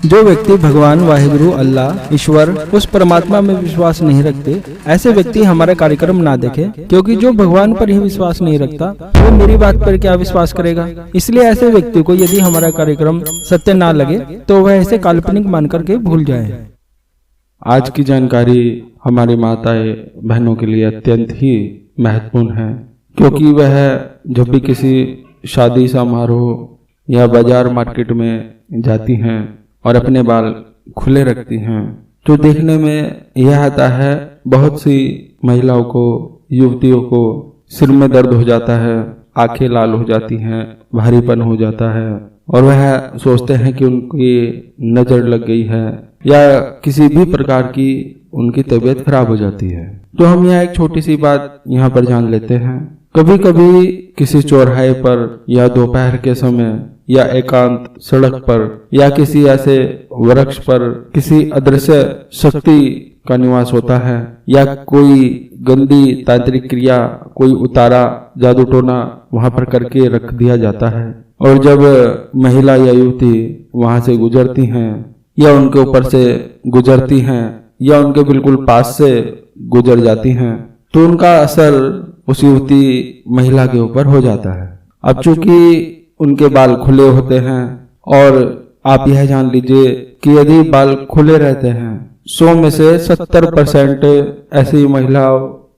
जो व्यक्ति भगवान वाहिगुरु अल्लाह ईश्वर उस परमात्मा में विश्वास नहीं रखते, ऐसे व्यक्ति हमारा कार्यक्रम ना देखे, क्योंकि जो भगवान पर ही विश्वास नहीं रखता वो मेरी बात पर क्या विश्वास करेगा। इसलिए ऐसे व्यक्ति को यदि हमारा कार्यक्रम सत्य ना लगे तो वह इसे काल्पनिक मान करके भूल जाए। आज की जानकारी हमारी माताएं बहनों के लिए अत्यंत ही महत्वपूर्ण है, क्योंकि वह जब भी किसी शादी समारोह या बाजार मार्केट में जाती हैं और अपने बाल खुले रखती हैं तो देखने में यह आता है, बहुत सी महिलाओं को, युवतियों को सिर में दर्द हो जाता है, आंखें लाल हो जाती हैं, भारीपन हो जाता है और वह सोचते हैं कि उनकी नजर लग गई है या किसी भी प्रकार की उनकी तबीयत खराब हो जाती है। तो हम यहाँ एक छोटी सी बात यहाँ पर जान लेते हैं। कभी कभी किसी चौराहे पर या दोपहर के समय या एकांत सड़क पर या किसी ऐसे वृक्ष पर किसी अदृश्य शक्ति का निवास होता है या कोई गंदी तांत्रिक क्रिया, कोई उतारा जादू टोना वहां पर करके रख दिया जाता है। और जब महिला या युवती वहां से गुजरती हैं या उनके ऊपर से गुजरती हैं या उनके बिल्कुल पास से गुजर जाती हैं तो उनका असर उस युवती महिला के ऊपर हो जाता है। अब चूंकि उनके बाल खुले होते हैं और आप यह जान लीजिए कि यदि बाल खुले रहते हैं 100 में से 70% ऐसी महिला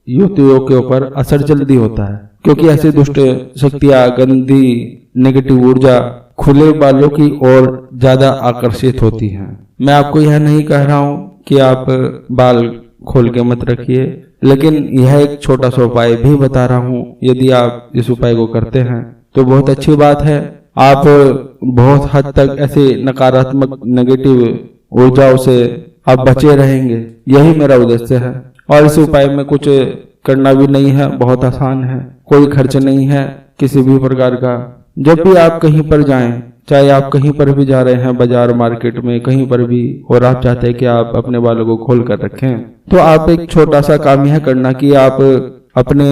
युवतियों के ऊपर असर जल्दी होता है, क्योंकि ऐसी दुष्ट शक्तियां, गंदी नेगेटिव ऊर्जा खुले बालों की ओर ज्यादा आकर्षित होती हैं। मैं आपको यह नहीं कह रहा हूं कि आप बाल खोल के मत रखिए, लेकिन यह एक छोटा सा उपाय भी बता रहा हूं। यदि आप इस उपाय को करते हैं तो बहुत अच्छी बात है। आप बहुत हद तक ऐसे नकारात्मक नेगेटिव ऊर्जाओं से आप बचे रहेंगे, यही मेरा उद्देश्य है। और इस उपाय में कुछ करना भी नहीं है, बहुत आसान है, कोई खर्च नहीं है किसी भी प्रकार का। जब भी आप कहीं पर जाएं, चाहे आप कहीं पर भी जा रहे हैं, बाजार मार्केट में कहीं पर भी, और आप चाहते हैं कि आप अपने बालों को खोल कर रखें, तो आप एक छोटा सा काम यह करना कि आप अपने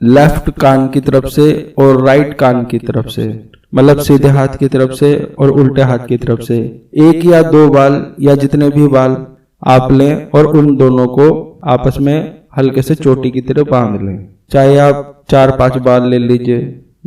लेफ्ट कान की तरफ से और राइट कान की तरफ से, मतलब सीधे हाथ की तरफ से और उल्टे हाथ की तरफ से 1 या 2 बाल या जितने भी बाल आप लें और उन दोनों को आपस में हल्के से चोटी की तरह बांध लें। चाहे आप 4-5 बाल ले लीजिए,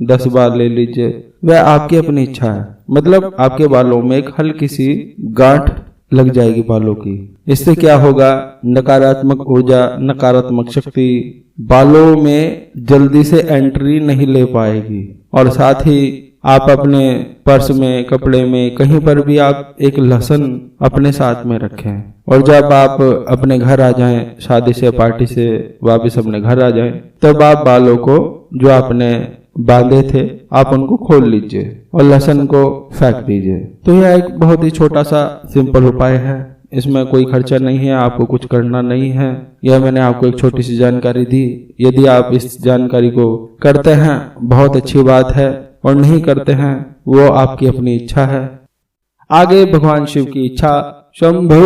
10 बाल ले लीजिए, वह आपकी अपनी इच्छा है। मतलब आपके बालों में एक हल्की सी गांठ लग जाएगी बालों की। इससे क्या होगा, नकारात्मक ऊर्जा, नकारात्मक शक्ति बालों में जल्दी से एंट्री नहीं ले पाएगी। और साथ ही आप अपने पर्स में, कपड़े में, कहीं पर भी आप एक लहसुन अपने साथ में रखें। और जब आप अपने घर आ जाएं, शादी से, पार्टी से वापस अपने घर आ जाएं, तब आप बालों को जो आपने बांधे थे आप उनको खोल लीजिए और लहसुन को फेंक दीजिए। तो यह एक बहुत ही छोटा सा सिंपल उपाय है, इसमें कोई खर्चा नहीं है, आपको कुछ करना नहीं है। यह मैंने आपको एक छोटी सी जानकारी दी। यदि आप इस जानकारी को करते हैं बहुत अच्छी बात है, और नहीं करते हैं वो आपकी अपनी इच्छा है। आगे भगवान शिव की इच्छा। शंभु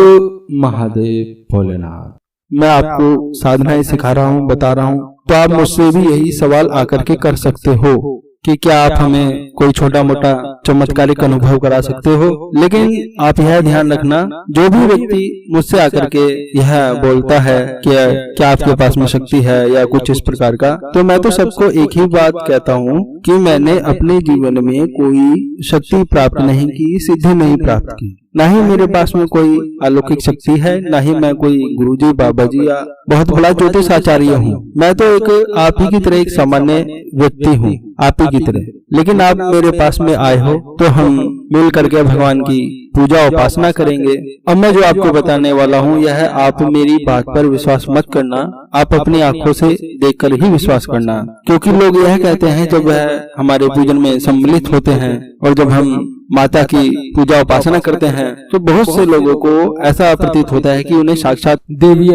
महादेव भोलेनाथ। मैं आपको साधनाएं सिखा रहा हूँ, बता रहा हूँ, तो आप मुझसे भी यही सवाल आकर के कर सकते हो कि क्या आप हमें कोई छोटा मोटा चमत्कारिक अनुभव करा सकते हो। लेकिन आप यह ध्यान रखना, जो भी व्यक्ति मुझसे आकर के यह बोलता है कि क्या आपके पास में शक्ति है या कुछ इस प्रकार का, तो मैं तो सबको एक ही बात कहता हूँ कि मैंने अपने जीवन में कोई शक्ति प्राप्त नहीं की, सिद्धि नहीं प्राप्त की, ना ही मेरे पास में कोई अलौकिक शक्ति है, ना ही मैं कोई गुरुजी, बाबा जी या बहुत बड़ा ज्योतिष आचार्य हूँ। मैं तो एक आप ही की तरह एक सामान्य व्यक्ति हूँ, आप ही की तरह। लेकिन आप मेरे पास में आए हो तो हम मिल करके भगवान की पूजा उपासना करेंगे। अब मैं जो आपको बताने वाला हूँ यह है, आप मेरी बात पर विश्वास मत करना, आप अपनी आंखों से देखकर ही विश्वास करना। क्योंकि लोग यह कहते हैं जब वह हमारे पूजन में सम्मिलित होते हैं और जब हम माता की पूजा उपासना करते हैं तो बहुत से लोगों को ऐसा प्रतीत होता है कि उन्हें साक्षात देवी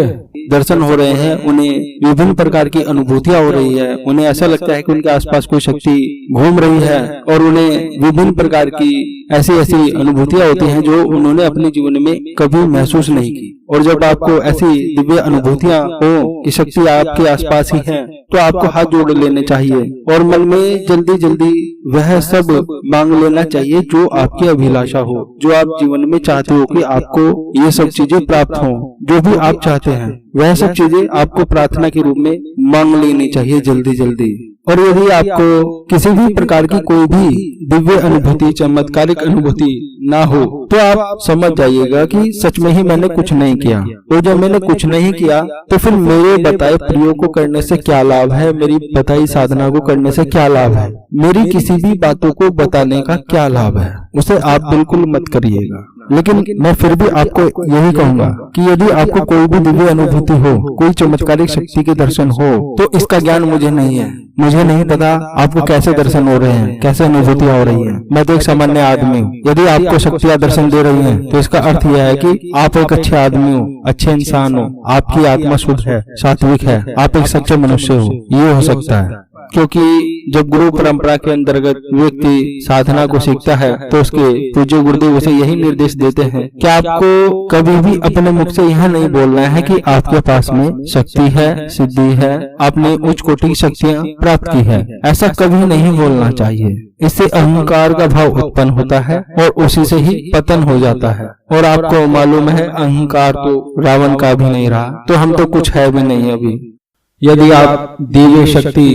दर्शन हो रहे हैं, उन्हें विभिन्न प्रकार की अनुभूतियां हो रही है, उन्हें ऐसा लगता है कि उनके आसपास कोई शक्ति घूम रही है और उन्हें विभिन्न प्रकार की ऐसी अनुभूतियां होती हैं जो उन्होंने अपने जीवन में कभी महसूस नहीं की। और जब आपको ऐसी दिव्य अनुभूतियां हो कि शक्ति आपके आसपास ही है, तो आपको हाथ जोड़ लेने चाहिए और मन में जल्दी जल्दी वह सब मांग लेना चाहिए जो आपकी अभिलाषा हो, जो आप जीवन में चाहते हो कि आपको ये सब चीजें प्राप्त हो। जो भी आप चाहते हैं वह सब चीजें आपको प्रार्थना के रूप में मांग लेनी चाहिए जल्दी जल्दी। और यदि आपको किसी भी प्रकार की कोई भी दिव्य अनुभूति, चमत्कारिक अनुभूति ना हो, तो आप समझ जाइएगा कि सच में ही मैंने कुछ नहीं किया। और जब मैंने कुछ नहीं किया तो फिर मेरे बताए प्रयोग को करने से क्या लाभ है, मेरी बताई साधना को करने से क्या लाभ है, मेरी किसी भी बातों को बताने का क्या लाभ है, उसे आप बिल्कुल मत करिएगा। लेकिन मैं फिर भी आपको यही कहूंगा कि यदि आपको कोई भी दिव्य अनुभूति हो, कोई चमत्कारिक शक्ति के दर्शन हो, तो इसका ज्ञान मुझे नहीं है। मुझे नहीं पता आपको कैसे दर्शन हो रहे हैं, कैसे अनुभूतियां हो रही हैं। मैं तो एक सामान्य आदमी हूँ। यदि आपको शक्तियां दर्शन दे रही हैं, तो इसका अर्थ यह है कि आप एक अच्छे आदमी हो, अच्छे इंसान हो, आपकी आत्मा शुद्ध है, सात्विक है, आप एक सच्चे मनुष्य हो। ये हो सकता है क्योंकि जब गुरु परंपरा के अंतर्गत व्यक्ति साधना को सीखता है तो उसके पूज्य गुरुदेव उसे यही निर्देश देते हैं कि आपको कभी भी अपने मुख से यह नहीं बोलना है कि आपके पास में शक्ति है, सिद्धि है, आपने उच्च कोटि की शक्तियां प्राप्त की है। ऐसा कभी नहीं बोलना चाहिए। इससे अहंकार का भाव उत्पन्न होता है और उसी से ही पतन हो जाता है। और आपको मालूम है अहंकार तो रावण का भी नहीं रहा, तो हम तो कुछ है भी नहीं अभी। यदि आप दिव्य शक्ति,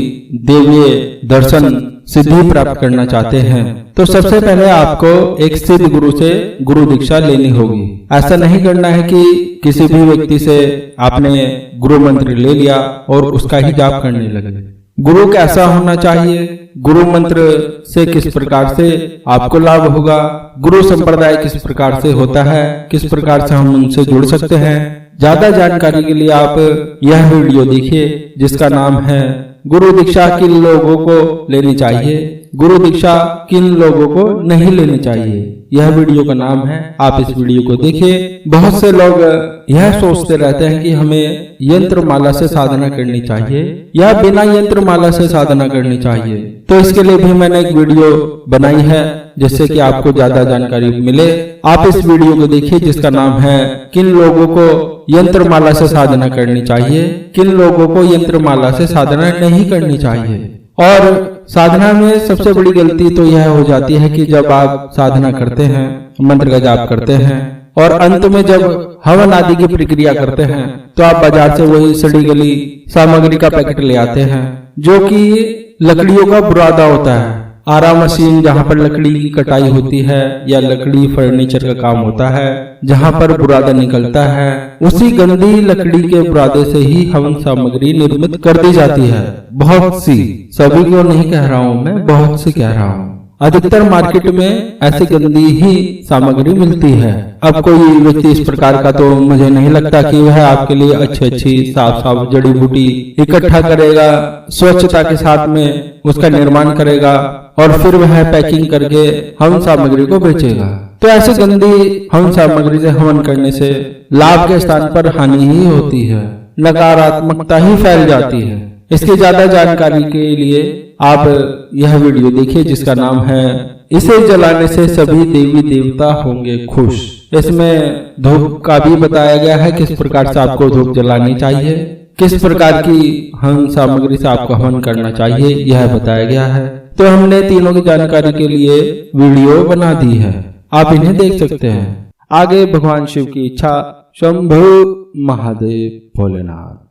दिव्य दर्शन, सिद्धि प्राप्त करना चाहते हैं तो सबसे पहले आपको एक सिद्ध गुरु से गुरु दीक्षा लेनी होगी। ऐसा नहीं करना है कि किसी भी व्यक्ति से आपने गुरु मंत्र ले लिया और उसका ही जाप करने लगे। गुरु कैसा होना चाहिए, गुरु मंत्र से किस प्रकार से आपको लाभ होगा, गुरु संप्रदाय किस प्रकार से होता है, किस प्रकार से हम उनसे जुड़ सकते हैं, ज्यादा जानकारी के लिए आप यह वीडियो देखिए जिसका नाम है गुरु दीक्षा किन लोगों को लेनी चाहिए, गुरु दीक्षा किन लोगों को नहीं लेनी चाहिए। यह वीडियो का नाम है, आप इस वीडियो को देखिए। बहुत से लोग यह सोचते रहते हैं कि हमें यंत्र माला से साधना करनी चाहिए या बिना यंत्र माला से साधना करनी चाहिए। तो इसके लिए भी मैंने एक वीडियो बनाई है जिससे कि आपको ज्यादा जानकारी मिले। आप इस वीडियो को देखिए जिसका नाम है किन लोगों को यंत्र माला से साधना करनी चाहिए, किन लोगों को यंत्र माला से साधना नहीं करनी चाहिए। और साधना में सबसे बड़ी गलती तो यह हो जाती है कि जब आप साधना करते हैं, मंत्र का जाप करते हैं और अंत में जब हवन आदि की प्रक्रिया करते हैं तो आप बाजार से वही सड़ी गली सामग्री का पैकेट ले आते हैं जो कि लकड़ियों का बुरादा होता है। आरा मशीन जहाँ पर लकड़ी की कटाई होती है या लकड़ी फर्नीचर का काम होता है, जहाँ पर बुरादा निकलता है, उसी गंदी लकड़ी के बुरादे से ही हवन सामग्री निर्मित कर दी जाती है। बहुत सी, सभी को नहीं कह रहा हूँ मैं, बहुत सी कह रहा हूँ। अधिकतर मार्केट में ऐसी गंदी ही सामग्री मिलती है। अब कोई व्यक्ति इस प्रकार का तो मुझे नहीं लगता कि वह आपके लिए अच्छी साफ साफ जड़ी बूटी इकट्ठा करेगा, स्वच्छता के साथ में उसका निर्माण करेगा और फिर वह पैकिंग करके हवन सामग्री को बेचेगा। तो ऐसे गंदी हवन सामग्री से हवन करने से लाभ के स्थान पर हानि ही होती है, नकारात्मकता ही फैल जाती है। इसकी ज्यादा जानकारी के लिए आप यह वीडियो देखिए जिसका नाम है इसे जलाने से सभी देवी देवता होंगे खुश। इसमें धूप का भी बताया गया है, किस प्रकार से आपको धूप जलानी चाहिए, किस प्रकार की हवन सामग्री से आपको हवन करना चाहिए, यह बताया गया है। तो हमने तीनों की जानकारी के लिए वीडियो बना दी है, आप इन्हें देख सकते हैं। आगे भगवान शिव की इच्छा। शंभु महादेव भोलेनाथ।